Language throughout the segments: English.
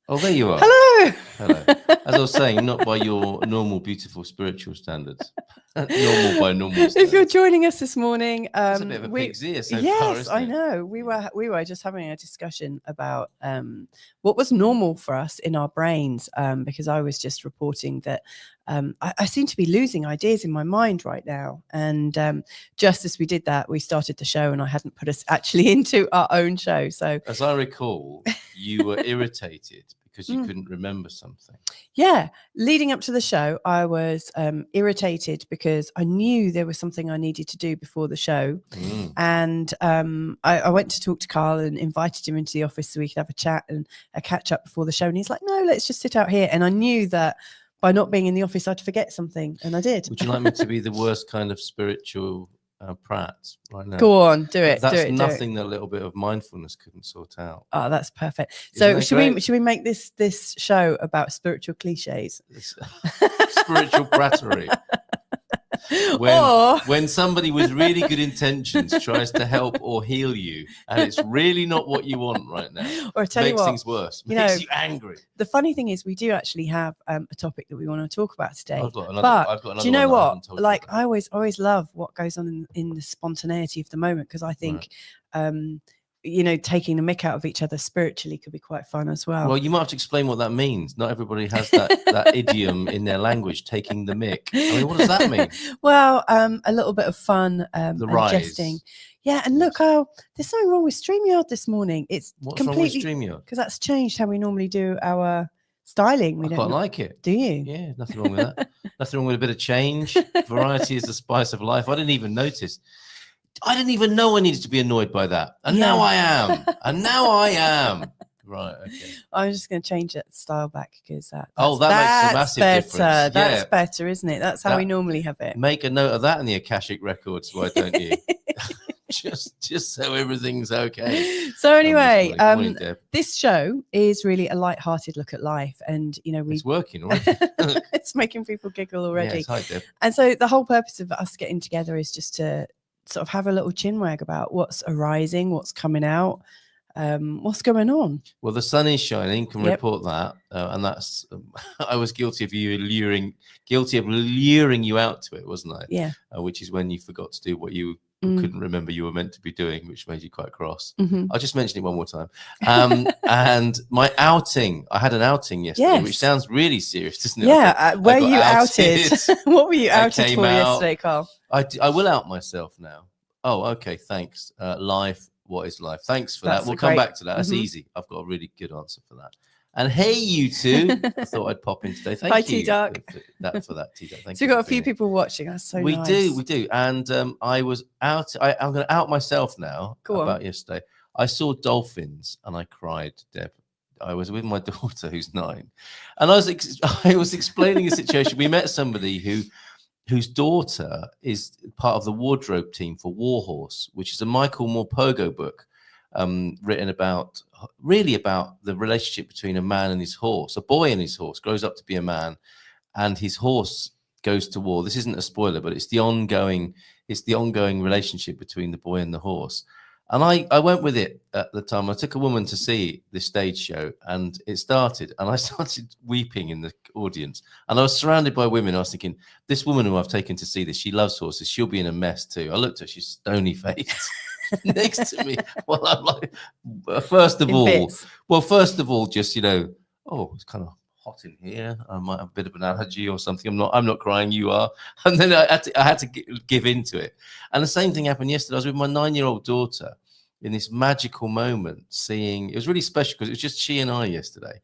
Oh, there you are. Hello. Hello. As I was saying, not by your normal, beautiful spiritual standards. Normal by normal standards. If you're joining us this morning, it's a bit of a pig's ear so far, yes, isn't it? I know. We were just having a discussion about what was normal for us in our brains, because I was just reporting that I seem to be losing ideas in my mind right now. And just as we did that, we started the show, and I hadn't put us actually into our own show. So, as I recall, you were irritated because you couldn't remember something. Yeah, leading up to the show, I was irritated because I knew there was something I needed to do before the show. And I went to talk to Carl and invited him into the office so we could have a chat and a catch up before the show. And he's like, no, let's just sit out here. And I knew that by not being in the office, I'd forget something. And I did. Would you like me to be the worst kind of spiritual prat right now? Go on, do it. That's do it, nothing that a little bit of mindfulness couldn't sort out. Oh, that's perfect. So should we make this show about spiritual cliches? Spiritual prattery. When somebody with really good intentions tries to help or heal you, and it's really not what you want right now, or makes things worse, makes you angry. The funny thing is, we do actually have a topic that we want to talk about today. I've got another do you know what? Like, I always love what goes on in the spontaneity of the moment, because I think, taking the mick out of each other spiritually could be quite fun as well. Well, you might have to explain what that means. Not everybody has that idiom in their language, taking the mick. I mean, what does that mean? Well, a little bit of fun and jesting. Yeah, and look, there's something wrong with StreamYard this morning. What's completely wrong with StreamYard? Because that's changed how we normally do our styling. I quite like it. Do you? Yeah, nothing wrong with that. Nothing wrong with a bit of change. Variety is the spice of life. I didn't even notice. I didn't even know I needed to be annoyed by that. And now I am. Right, okay. I'm just going to change that style back because that makes a massive difference. That's better, isn't it? That's how we normally have it. Make a note of that in the Akashic Records, why don't you? just so everything's okay. So anyway, this show is really a light-hearted look at life, and it's working already. It's making people giggle already. Yes, hi, Deb. And so the whole purpose of us getting together is just to sort of have a little chinwag about what's arising, what's coming out, what's going on. Well, the sun is shining, can report that, and that's I was guilty of luring you out to it, wasn't I? Yeah. Which is when you forgot to do what you couldn't remember you were meant to be doing, which made you quite cross. I'll just mention it one more time. And my outing, I had an outing yesterday, which sounds really serious, doesn't it? Yeah, were you outed? What were you outed for yesterday, Carl? I will out myself now. Oh, okay, thanks. Life, what is life? Thanks for that. We'll come back to that. That's easy. I've got a really good answer for that. And hey, you two. I thought I'd pop in today. Thank you. Hi, T-Duck. For that, T-Duck. Thank you. So we've got a few people watching. That's so nice. We do. And I was out. I'm going to out myself now about yesterday. I saw dolphins and I cried, Deb. I was with my daughter who's 9. And I was explaining a situation. We met somebody whose daughter is part of the wardrobe team for Warhorse, which is a Michael Morpurgo book written about the relationship between a man and his horse. A boy and his horse grows up to be a man, and his horse goes to war. This isn't a spoiler, but it's the ongoing relationship between the boy and the horse. And I went with it at the time. I took a woman to see this stage show, and it started, and I started weeping in the audience. And I was surrounded by women. I was thinking, this woman who I've taken to see this, she loves horses. She'll be in a mess too. I looked at her, she's stony faced next to me. Well, I'm like, first of all, just, it's kind of hot in here. I might have a bit of an allergy or something. I'm not crying. You are. And then I had to give into it. And the same thing happened yesterday. I was with my 9-year-old daughter in this magical moment, it was really special because it was just she and I yesterday.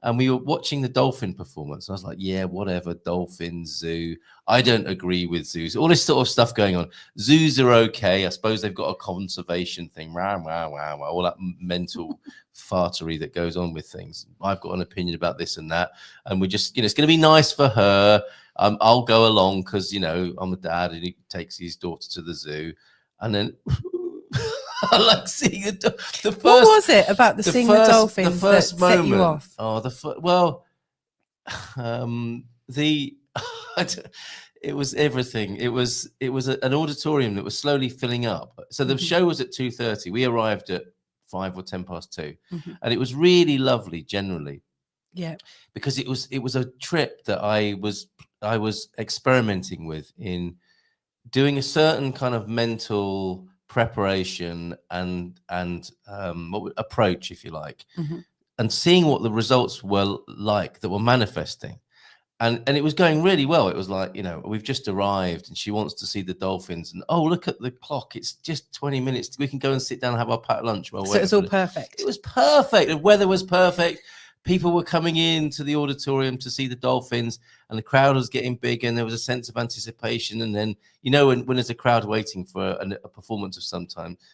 And we were watching the dolphin performance. I was like, yeah, whatever, dolphin, zoo. I don't agree with zoos. All this sort of stuff going on. Zoos are okay. I suppose they've got a conservation thing. Rah, rah, rah, rah, all that mental fartery that goes on with things. I've got an opinion about this and that. And we're just, it's going to be nice for her. I'll go along because, I'm a dad and he takes his daughter to the zoo. And then... I like seeing the first. What was it about seeing the dolphins that set you off? It was everything. It was an auditorium that was slowly filling up. So the show was at 2:30. We arrived at 5 or 10 past 2, and it was really lovely generally. Yeah. Because it was a trip that I was experimenting with in doing a certain kind of mental preparation and approach, if you like, and seeing what the results were like that were manifesting. And it was going really well. It was like, we've just arrived and she wants to see the dolphins. And, oh, look at the clock. It's just 20 minutes. We can go and sit down and have our packed lunch. So it's all perfect. It was perfect. The weather was perfect. People were coming in to the auditorium to see the dolphins, and the crowd was getting big, and there was a sense of anticipation. And then, when there's a crowd waiting for a performance of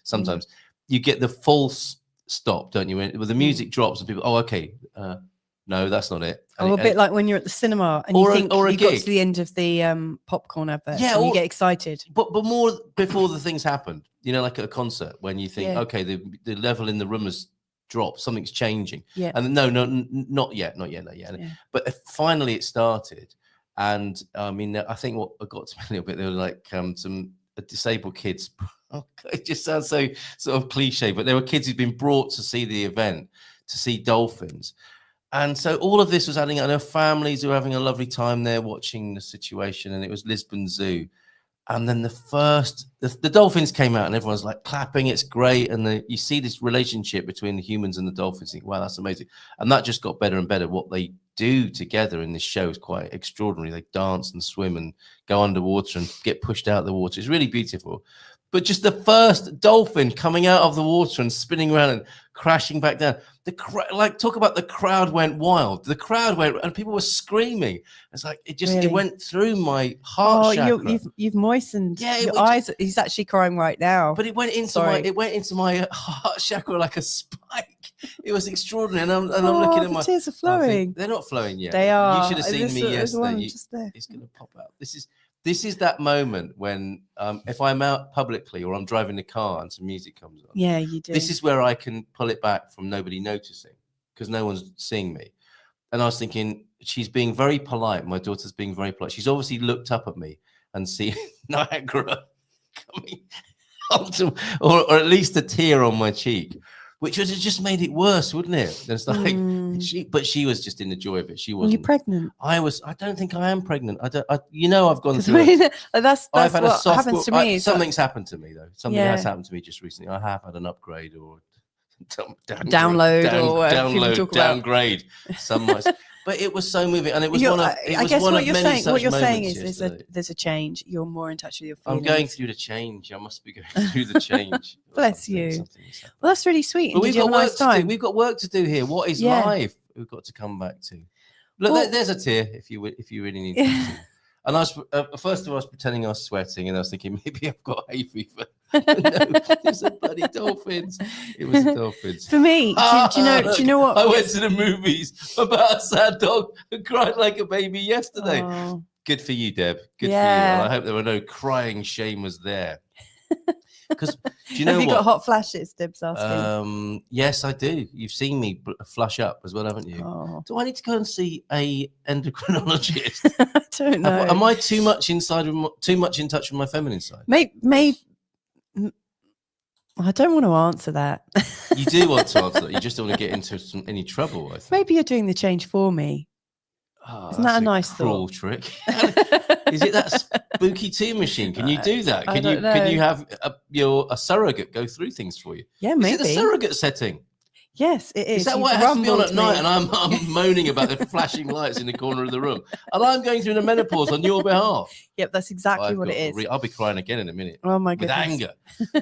sometimes you get the false stop, don't you? When the music drops and people, oh, okay, no, that's not it. A bit like when you're at the cinema and you think you got to the end of the popcorn advert, and you get excited. But more before the things happened, like at a concert, when you think, okay, the level in the room has dropped, something's changing. Yeah. And no, not yet. Yeah. But finally it started. And I mean, I think what got to me a little bit, there were like some disabled kids. It just sounds so sort of cliche, but there were kids who'd been brought to see the event, to see dolphins. And so all of this was adding up. There were families who were having a lovely time there watching the situation, and it was Lisbon Zoo. And then the dolphins came out, and everyone's like clapping. It's great. And you see this relationship between the humans and the dolphins. Think, wow, that's amazing. And that just got better and better. What they do together in this show is quite extraordinary. They dance and swim and go underwater and get pushed out of the water. It's really beautiful. But just the first dolphin coming out of the water and spinning around and crashing back down. Talk about the crowd went wild. The crowd went, and people were screaming. It's like it went through my heart chakra. You've moistened your eyes. He's actually crying right now. But it went into my heart chakra like a spike. It was extraordinary. And I'm looking at my tears are flowing. They're not flowing yet. They are. You should have seen me yesterday. It's going to pop out. This is that moment when if I'm out publicly or I'm driving the car and some music comes on. Yeah, you do. This is where I can pull it back from nobody noticing, because no one's seeing me. And I was thinking, she's being very polite. My daughter's being very polite. She's obviously looked up at me and seen Niagara coming onto, or at least a tear on my cheek, which would have just made it worse, wouldn't it? It's like she was just in the joy of it. She wasn't. You're pregnant. I don't think I am pregnant. I've gone through. That's I've had what happens to me. Something's happened to me though. Something has happened to me just recently. I have had an upgrade or downgrade. Some might. But it was so moving, and it was I guess what you're saying is there's a change. You're more in touch with your feelings. I'm going through the change. I must be going through the change. Bless you. Well, that's really sweet. But we've got work to do. We've got work to do here. What is life? We've got to come back to. Look, there's a tear if you really need to. And I was first of all, I was pretending I was sweating, and I was thinking maybe I've got hay fever. No, it's a bloody dolphins. It was the dolphins. For me, do you know what? I went to the movies about a sad dog who cried like a baby yesterday. Oh. Good for you, Deb. Good for you. And I hope there were no crying shamers there. Because do you know Have you got hot flashes, Deb's asking? Yes, I do. You've seen me flush up as well, haven't you? Oh. Do I need to go and see a endocrinologist? I don't know. Am I too much in touch with my feminine side? Maybe. I don't want to answer that. You do want to answer that. You just don't want to get into any trouble, I think. Maybe you're doing the change for me. Isn't that a nice cruel trick? Is it that spooky tea machine? Can you do that? Can you have a surrogate go through things for you? Yeah, maybe. Is it the surrogate setting? Yes, it is. Is that why it has to be on at night? And I'm moaning about the flashing lights in the corner of the room, and I'm going through the menopause on your behalf. Yep, that's exactly what it is. I'll be crying again in a minute. Oh my goodness. With anger.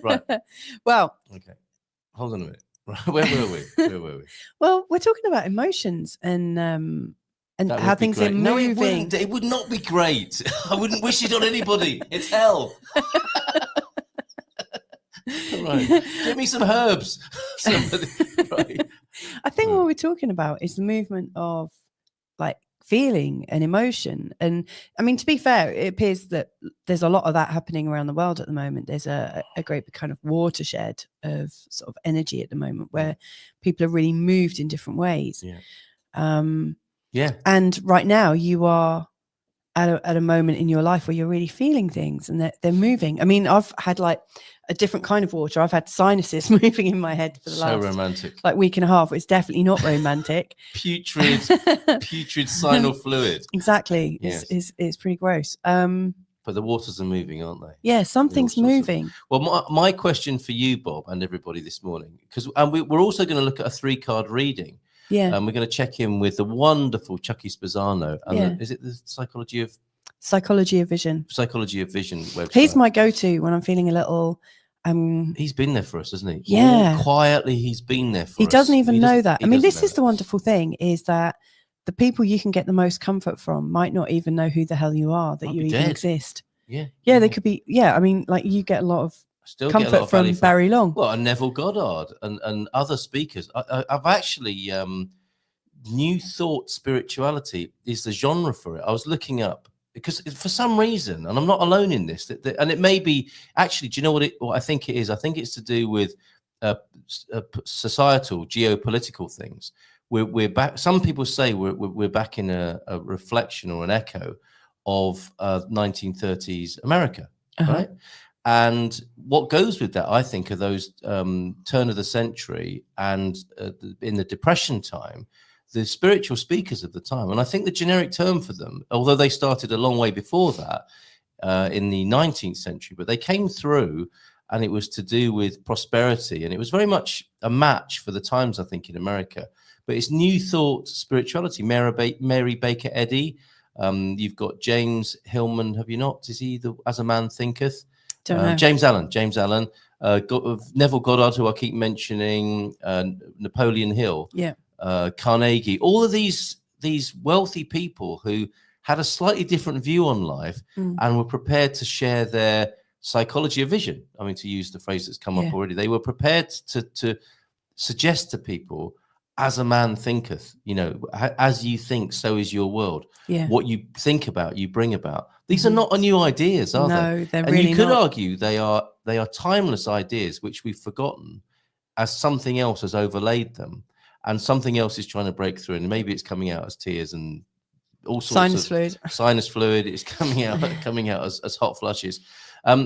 Right. Well. Okay. Hold on a minute. Where were we? Well, we're talking about emotions and how things are moving. No, it would not be great. I wouldn't wish it on anybody. It's hell. Right. Give me some herbs. Somebody. Right. I think what we're talking about is the movement of like feeling and emotion. And I mean, to be fair, it appears that there's a lot of that happening around the world at the moment. There's a great kind of watershed of sort of energy at the moment where people are really moved in different ways. Yeah. And right now you are at a moment in your life where you're really feeling things and they're moving. I mean, I've had like a different kind of water. I've had sinuses moving in my head for the last romantic like week and a half. It's definitely not romantic. putrid sinal fluid. Exactly. Yes. It's pretty gross. But the waters are moving, aren't they? Yeah, something's moving. Well, my question for you, Bob, and everybody this morning, because we're also going to look at a 3-card reading. Yeah. We're going to check in with the wonderful Chucky Spezzano. And is it the Psychology of Vision website? He's my go-to when I'm feeling a little... he's been there for us, hasn't he? Yeah. All quietly, he's been there for us. He doesn't even know that. I mean, this is the wonderful thing, is that the people you can get the most comfort from might not even know who the hell you are, that you even exist. Yeah. They could be. Yeah, I mean, like you get a lot of comfort from Barry Long. Well, and Neville Goddard and other speakers. I've actually New Thought spirituality is the genre for it. I was looking up because for some reason, and I'm not alone in this, and it may be actually. Do you know what I think it is? I think it's to do with societal, geopolitical things. We're back. Some people say we're back in a reflection or an echo of 1930s America, right? And what goes with that, I think, are those turn of the century and in the Depression time, the spiritual speakers of the time. And I think the generic term for them, although they started a long way before that in the 19th century, but they came through and it was to do with prosperity. And it was very much a match for the times, I think, in America. But it's New Thought spirituality. Mary Baker Eddy. You've got James Hillman. Have you not? Is he the As a Man Thinketh? Don't know. James Allen. Neville Goddard, who I keep mentioning. Napoleon Hill. Yeah. Carnegie. All of these wealthy people who had a slightly different view on life and were prepared to share their psychology of vision. I mean, to use the phrase that's come up already, they were prepared to suggest to people, as a man thinketh, as you think, so is your world. Yeah. What you think about, you bring about. These are not new ideas, are they? No, they're and really you could not. argue they are timeless ideas which we've forgotten, as something else has overlaid them, and something else is trying to break through. And maybe it's coming out as tears and all sorts of sinus fluid. It's coming out as hot flushes.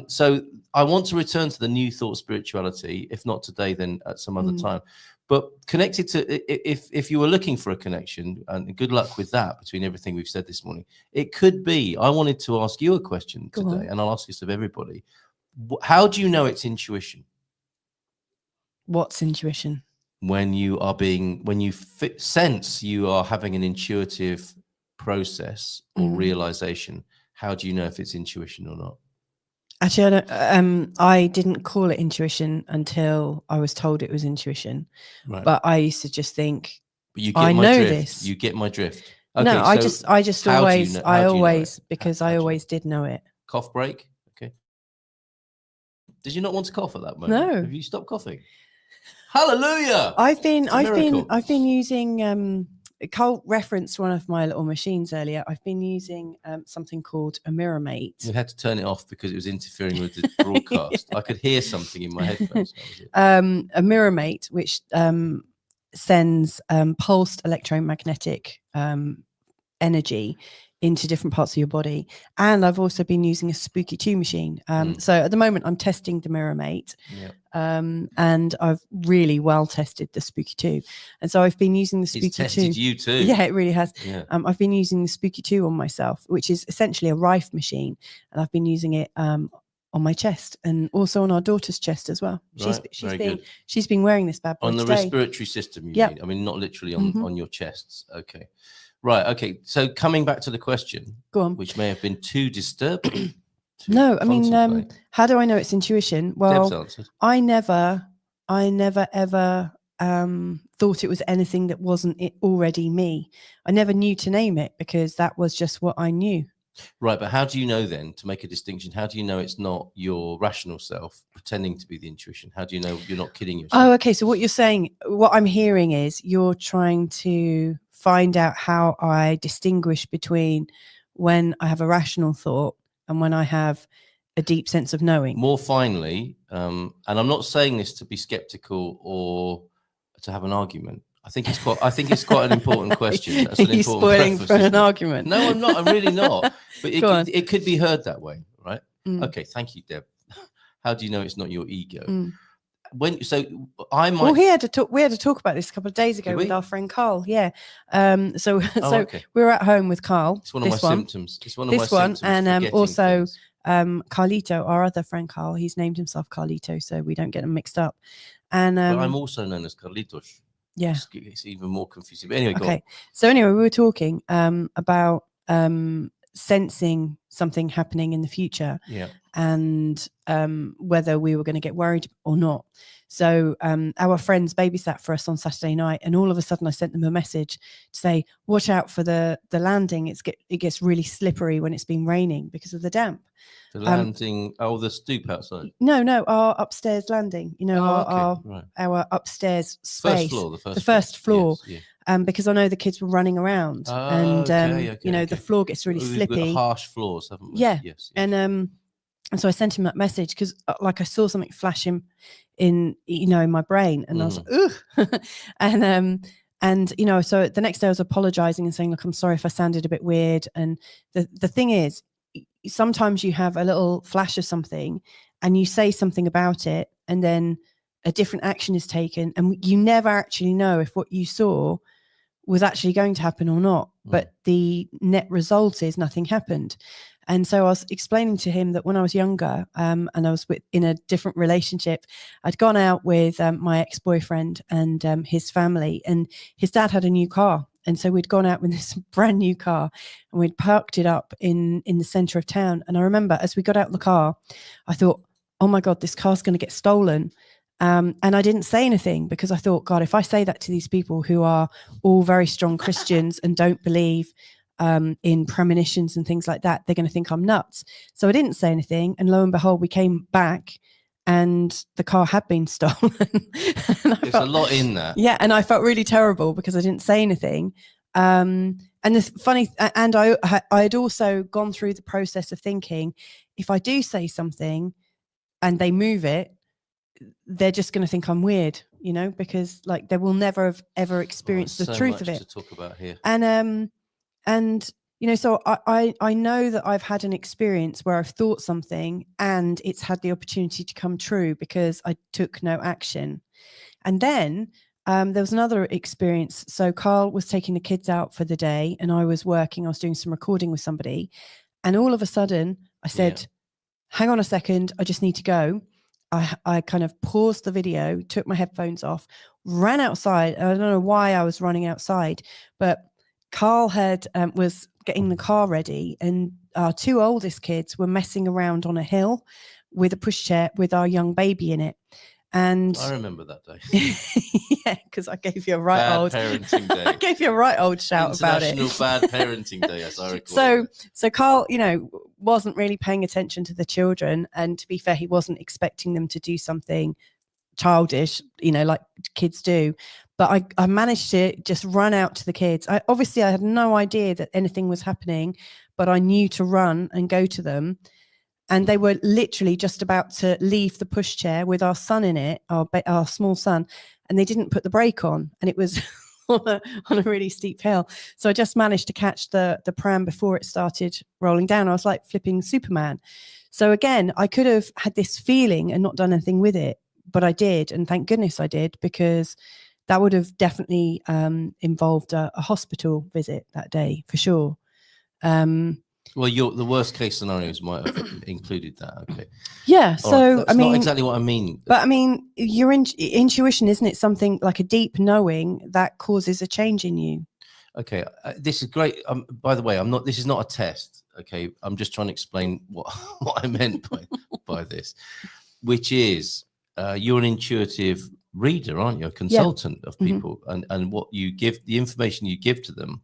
So I want to return to the New Thought spirituality, if not today, then at some other time. But connected to, if you were looking for a connection, and good luck with that between everything we've said this morning, it could be, I wanted to ask you a question today, and I'll ask this of everybody. How do you know it's intuition? What's intuition? When you sense you are having an intuitive process or realization, how do you know if it's intuition or not? Actually, I didn't call it intuition until I was told it was intuition. Right. But I used to just think, but you get I know drift. This. You get my drift. Okay, no, so I just always, because I always did know it. Cough break. Okay. Did you not want to cough at that moment? No. Have you stopped coughing? Hallelujah! I've been using. Carl referenced one of my little machines earlier. I've been using something called a Mirror Mate. We had to turn it off because it was interfering with the broadcast. I could hear something in my headphones. A Mirror Mate, which sends pulsed electromagnetic energy into different parts of your body. And I've also been using a Spooky 2 machine. So at the moment I'm testing the Mirror Mate. Yep. And I've really well tested the Spooky 2. And so I've been using the Spooky 2. It's tested you too. Yeah, it really has. Yeah. I've been using the Spooky 2 on myself, which is essentially a Rife machine. And I've been using it on my chest and also on our daughter's chest as well. She's been wearing this bad boy on the today. Respiratory system, you mean? I mean, not literally on your chests. Okay. Right. Okay. So coming back to the question, go on, which may have been too disturbing. No, I mean, how do I know it's intuition? Well, I never ever thought it was anything that wasn't it already me. I never knew to name it because that was just what I knew. Right. But how do you know then, to make a distinction, how do you know it's not your rational self pretending to be the intuition? How do you know you're not kidding yourself? Oh, okay. So what you're saying, what I'm hearing is you're trying to find out how I distinguish between when I have a rational thought and when I have a deep sense of knowing. More finely, and I'm not saying this to be skeptical or to have an argument. I think it's quite an important question. That's an Are you important spoiling preface, for an isn't it? argument? No, I'm not. I'm really not. But Go on. it could be heard that way, right? Mm. Okay, thank you, Deb. How do you know it's not your ego? Mm. I might. Well, we had to talk about this a couple of days ago with our friend Carl. Yeah. So okay. we were at home with Carl. It's one of my symptoms. It's one of my symptoms. And also things. Carlito, our other friend Carl, he's named himself Carlito, so we don't get them mixed up. And but I'm also known as Carlitos. Yeah. It's even more confusing. But anyway, okay. Go on. So anyway, we were talking about sensing something happening in the future. Yeah. And whether we were going to get worried or not. So our friends babysat for us on Saturday night, and all of a sudden I sent them a message to say, watch out for the landing. It gets really slippery when it's been raining because of the damp. The landing, the stoop outside. No, our upstairs landing. You know, right. our upstairs space. The first floor. Yes, yeah. Because I know the kids were running around, the floor gets really slippy. We've got harsh floors, haven't we? Yeah. Yes. And so I sent him that message because I saw something flash in my brain, and I was like, ugh. and so the next day I was apologizing and saying, look, I'm sorry if I sounded a bit weird. And the thing is, sometimes you have a little flash of something and you say something about it, and then a different action is taken, and you never actually know if what you saw was actually going to happen or not. But the net result is nothing happened. And so I was explaining to him that when I was younger, and I was in a different relationship, I'd gone out with my ex-boyfriend and his family, and his dad had a new car. And so we'd gone out with this brand new car, and we'd parked it up in the center of town. And I remember as we got out of the car, I thought, oh my God, this car's going to get stolen. And I didn't say anything because I thought, God, if I say that to these people who are all very strong Christians and don't believe in premonitions and things like that, they're going to think I'm nuts. So I didn't say anything. And lo and behold, we came back and the car had been stolen. There's a lot in that. Yeah. And I felt really terrible because I didn't say anything. And the funny, and I had also gone through the process of thinking, if I do say something and they move it, they're just going to think I'm weird, because they will never have ever experienced the truth of it. To talk about here. And so I know that I've had an experience where I've thought something and it's had the opportunity to come true because I took no action. And then there was another experience. So Carl was taking the kids out for the day and I was working. I was doing some recording with somebody. And all of a sudden I said, hang on a second, I just need to go. I kind of paused the video, took my headphones off, ran outside. I don't know why I was running outside, but Carl was getting the car ready, and our two oldest kids were messing around on a hill with a pushchair with our young baby in it. And I remember that day. Yeah, because I gave you a right old parenting day. I gave you a right old shout about it. International Bad Parenting Day, as I recall. So Carl, wasn't really paying attention to the children, and to be fair, he wasn't expecting them to do something childish, like kids do. But I managed to just run out to the kids. I had no idea that anything was happening, but I knew to run and go to them. And they were literally just about to leave the pushchair with our son in it, our small son, and they didn't put the brake on, and it was on a really steep hill. So I just managed to catch the pram before it started rolling down. I was like flipping Superman. So again, I could have had this feeling and not done anything with it, but I did, and thank goodness I did, because that would have definitely involved a hospital visit that day for sure. Well, the worst case scenarios might have included that. Okay. Yeah. So that's not exactly what I mean. But I mean, your intuition, isn't it something like a deep knowing that causes a change in you? Okay. This is great. By the way, this is not a test. Okay. I'm just trying to explain what I meant by this, which is you're an intuitive reader, aren't you? A consultant of people, and what you give, the information you give to them,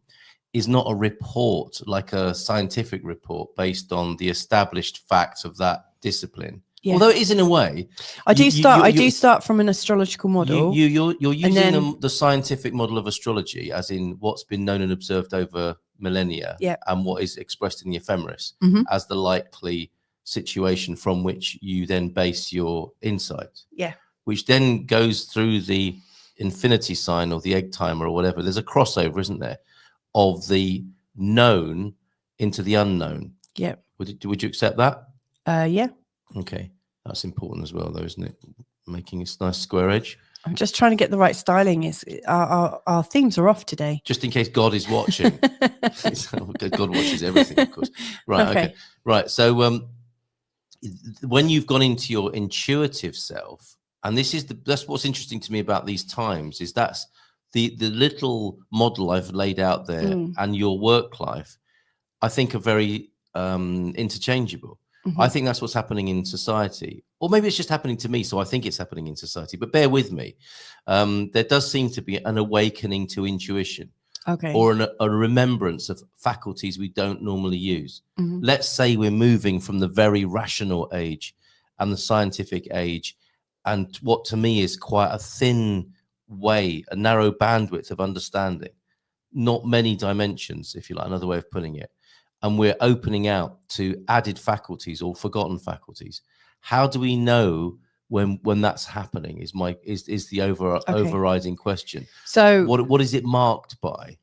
is not a report, like a scientific report based on the established facts of that discipline. Yeah. Although it is in a way. I do start from an astrological model. You're using the scientific model of astrology, as in what's been known and observed over millennia, and what is expressed in the ephemeris as the likely situation from which you then base your insight. Yeah. Which then goes through the infinity sign or the egg timer or whatever, there's a crossover, isn't there, of the known into the unknown. Yeah. Would you accept that? Yeah. Okay. That's important as well, though, isn't it? Making a nice square edge. I'm just trying to get the right styling. Our themes are off today. Just in case God is watching. God watches everything, of course. Right. Okay. Right. So when you've gone into your intuitive self, and that's what's interesting to me about these times, is that's the little model I've laid out there and your work life, I think are very interchangeable. I think that's what's happening in society, or maybe it's just happening to me. So I think it's happening in society, but bear with me. There does seem to be an awakening to intuition, or a remembrance of faculties we don't normally use. Let's say we're moving from the very rational age and the scientific age, and what to me is quite a thin way, a narrow bandwidth of understanding, not many dimensions, if you like, another way of putting it. And we're opening out to added faculties or forgotten faculties. How do we know when that's happening? Is the overriding question. So what is it marked by?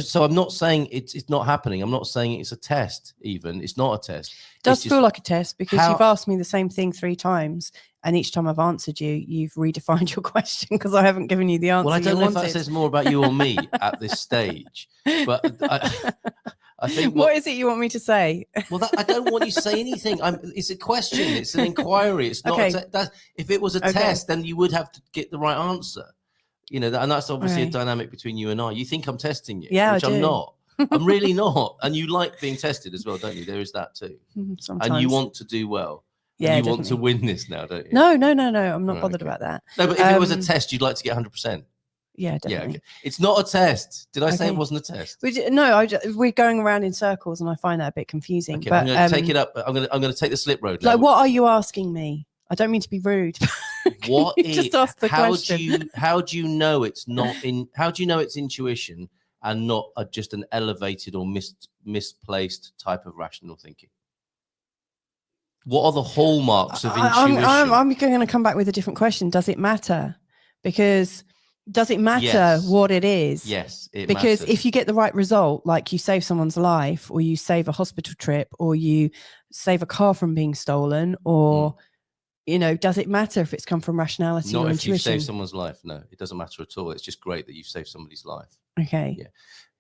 So I'm not saying it's not happening. I'm not saying it's a test. Even it's not a test. It does feel like a test, because you've asked me the same thing 3 times, and each time I've answered you, you've redefined your question because I haven't given you the answer. Well, I don't know if that says more about you or me at this stage, but I think what is it you want me to say? Well, I don't want you to say anything. It's a question. It's an inquiry. It's not. If it was a test, then you would have to get the right answer. You know, and that's obviously a dynamic between you and I. You think I'm testing you, which I'm not. I'm really not. And you like being tested as well, don't you? There is that too. Sometimes. And you want to do well. Yeah, and you want to win this now, don't you? No. I'm not bothered about that. No, but if it was a test, you'd like to get 100%. Yeah, definitely. Yeah, okay. It's not a test. Did I say it wasn't a test? We're going around in circles, and I find that a bit confusing. Okay, but I'm going to take it up. I'm going to take the slip road. Like, what are you asking me? I don't mean to be rude. What is? Just ask the question. How do you know it's not in? How do you know it's intuition and not just an elevated or misplaced type of rational thinking? What are the hallmarks of intuition? I'm going to come back with a different question. Does it matter? Because does it matter what it is? Yes, it because matters. If you get the right result, like you save someone's life, or you save a hospital trip, or you save a car from being stolen, or you know, does it matter if it's come from rationality or intuition? Not if you save someone's life. No, it doesn't matter at all. It's just great that you've saved somebody's life. Okay. Yeah.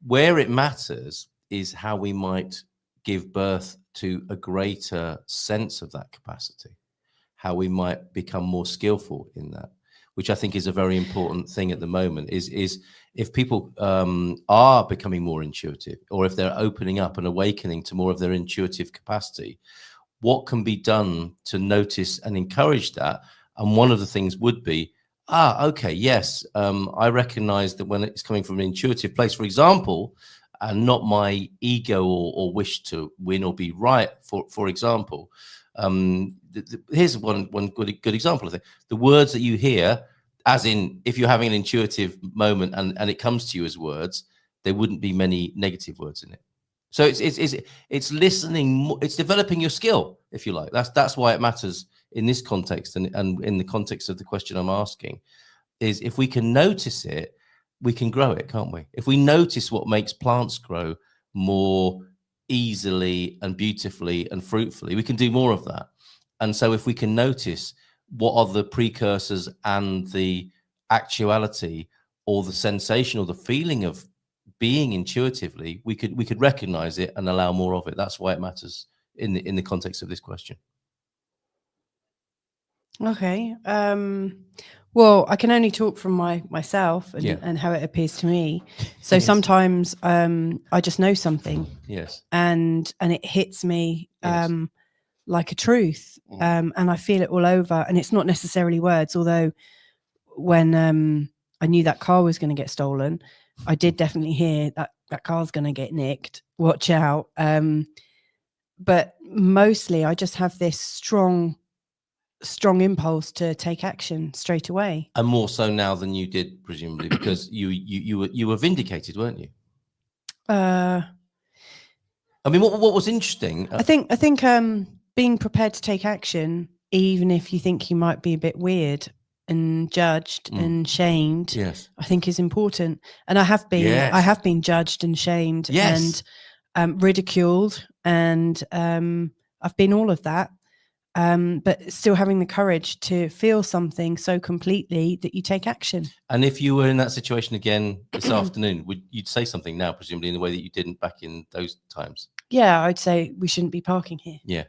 Where it matters is how we might give birth to a greater sense of that capacity, how we might become more skillful in that, which I think is a very important thing at the moment, is if people are becoming more intuitive, or if they're opening up and awakening to more of their intuitive capacity, what can be done to notice and encourage that? And one of the things would be, okay, yes, I recognize that when it's coming from an intuitive place, for example, and not my ego or wish to win or be right, for example, here's one good example of it. The words that you hear, as in, if you're having an intuitive moment and it comes to you as words, there wouldn't be many negative words in it. So it's listening, it's developing your skill, if you like. That's why it matters in this context, and in the context of the question I'm asking, is if we can notice it, we can grow it, can't we? If we notice what makes plants grow more easily and beautifully and fruitfully, we can do more of that. And so if we can notice what are the precursors and the actuality or the sensation or the feeling of being intuitively, we could recognize it and allow more of it. That's why it matters in the context of this question. Okay. Well, I can only talk from myself and how it appears to me. So sometimes I just know something. Yes. And it hits me like a truth. And I feel it all over. And it's not necessarily words, although when I knew that car was going to get stolen, I did definitely hear that car's going to get nicked. Watch out. But mostly I just have this strong impulse to take action straight away. And more so now than you did, presumably, because you were vindicated, weren't you? I mean, what was interesting? I think being prepared to take action, even if you think you might be a bit weird, and judged and shamed, yes, I think is important. And I have been, yes. I have been judged and shamed yes. and ridiculed, and I've been all of that. But still having the courage to feel something so completely that you take action. And if you were in that situation again this afternoon, you'd say something now, presumably in the way that you didn't back in those times? Yeah, I'd say we shouldn't be parking here. Yeah.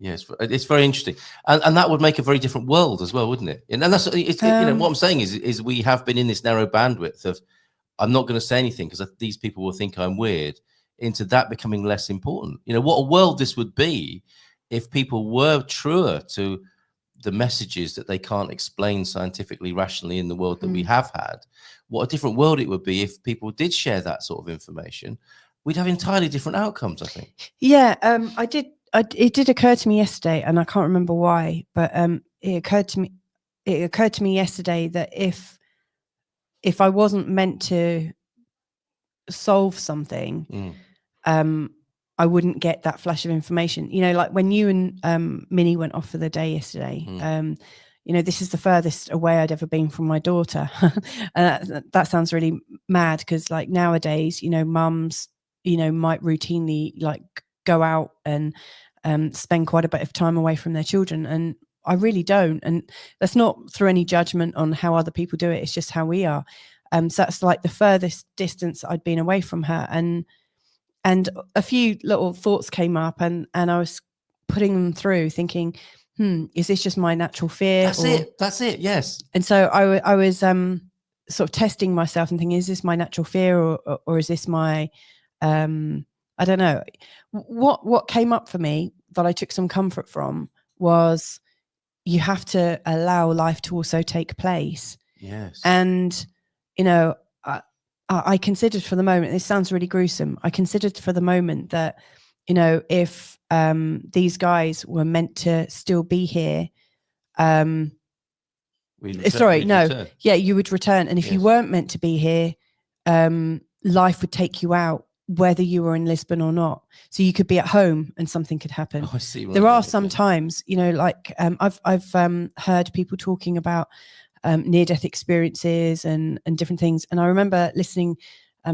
It's very interesting, and that would make a very different world as well, wouldn't it? And that's what I'm saying is we have been in this narrow bandwidth of I'm not going to say anything because these people will think I'm weird, into that becoming less important. What a world this would be if people were truer to the messages that they can't explain scientifically, rationally in the world that we have had. What a different world it would be if people did share that sort of information. We'd have entirely different outcomes, I think. Yeah, it did occur to me yesterday, and I can't remember why, but it occurred to me yesterday that if I wasn't meant to solve something, I wouldn't get that flash of information. Like when you and Minnie went off for the day yesterday, this is the furthest away I'd ever been from my daughter. That sounds really mad because like nowadays, mums, might routinely like go out and spend quite a bit of time away from their children. And I really don't. And that's not through any judgment on how other people do it. It's just how we are. So that's like the furthest distance I'd been away from her. And a few little thoughts came up, and I was putting them through thinking, is this just my natural fear? That's it. Yes. And so I was sort of testing myself and thinking, is this my natural fear or is this my, I don't know. What came up for me that I took some comfort from was you have to allow life to also take place. Yes. And, I considered for the moment, this sounds really gruesome. I considered for the moment that, if these guys were meant to still be here, you would return. And if you weren't meant to be here, life would take you out, whether you were in Lisbon or not. So you could be at home and something could happen. I see. There are some times, I've heard people talking about near-death experiences and different things. And I remember listening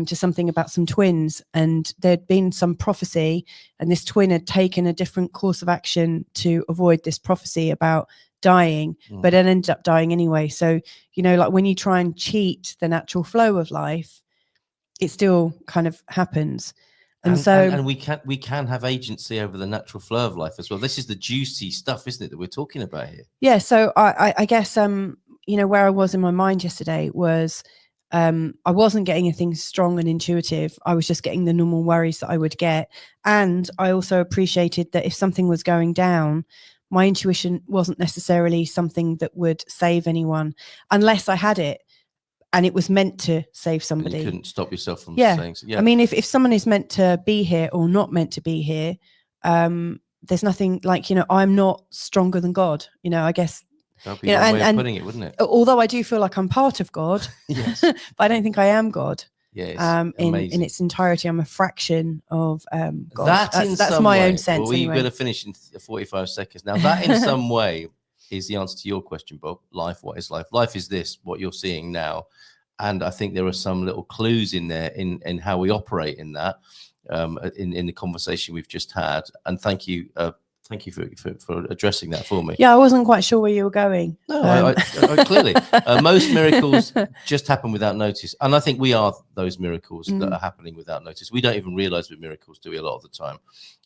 to something about some twins, and there'd been some prophecy, and this twin had taken a different course of action to avoid this prophecy about dying, but it ended up dying anyway. So, like when you try and cheat the natural flow of life, it still kind of happens. And we can have agency over the natural flow of life as well. This is the juicy stuff, isn't it, that we're talking about here? Yeah. So I guess, where I was in my mind yesterday was I wasn't getting anything strong and intuitive. I was just getting the normal worries that I would get. And I also appreciated that if something was going down, my intuition wasn't necessarily something that would save anyone unless I had it and it was meant to save somebody. And you couldn't stop yourself from saying so. Yeah. I mean, if someone is meant to be here or not meant to be here, there's nothing like, I'm not stronger than God, I guess. That'd be one way of putting it, wouldn't it? Although I do feel like I'm part of God, yes, but I don't think I am God. Yeah, in its entirety, I'm a fraction of God. That's my way, own sense. Well, we're anyway. going to finish in 45 seconds. Now, that in some way is the answer to your question, Bob. Life, what is life? Life is this, what you're seeing now. And I think there are some little clues in there in how we operate in that, in the conversation we've just had. And thank you for addressing that for me. Yeah, I wasn't quite sure where you were going. No, I clearly. Most miracles just happen without notice. And I think we are those miracles that are happening without notice. We don't even realize we're miracles, do we, a lot of the time?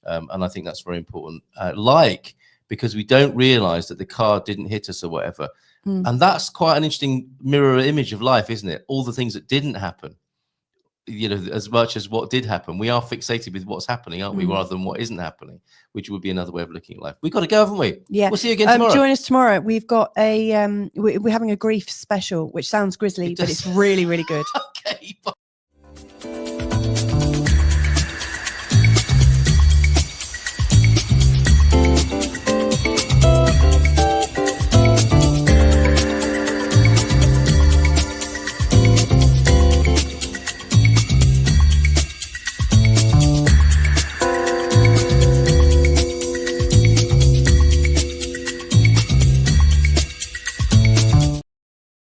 And I think that's very important. Because we don't realize that the car didn't hit us or whatever. And that's quite an interesting mirror image of life, isn't it? All the things that didn't happen, as much as what did happen. We are fixated with what's happening, aren't we, rather than what isn't happening, which would be another way of looking at life. We've got to go, haven't we? Yeah. We'll see you again tomorrow. Join us tomorrow. We've got we're having a grief special, which sounds grisly, but it's really, really good. Okay, bye.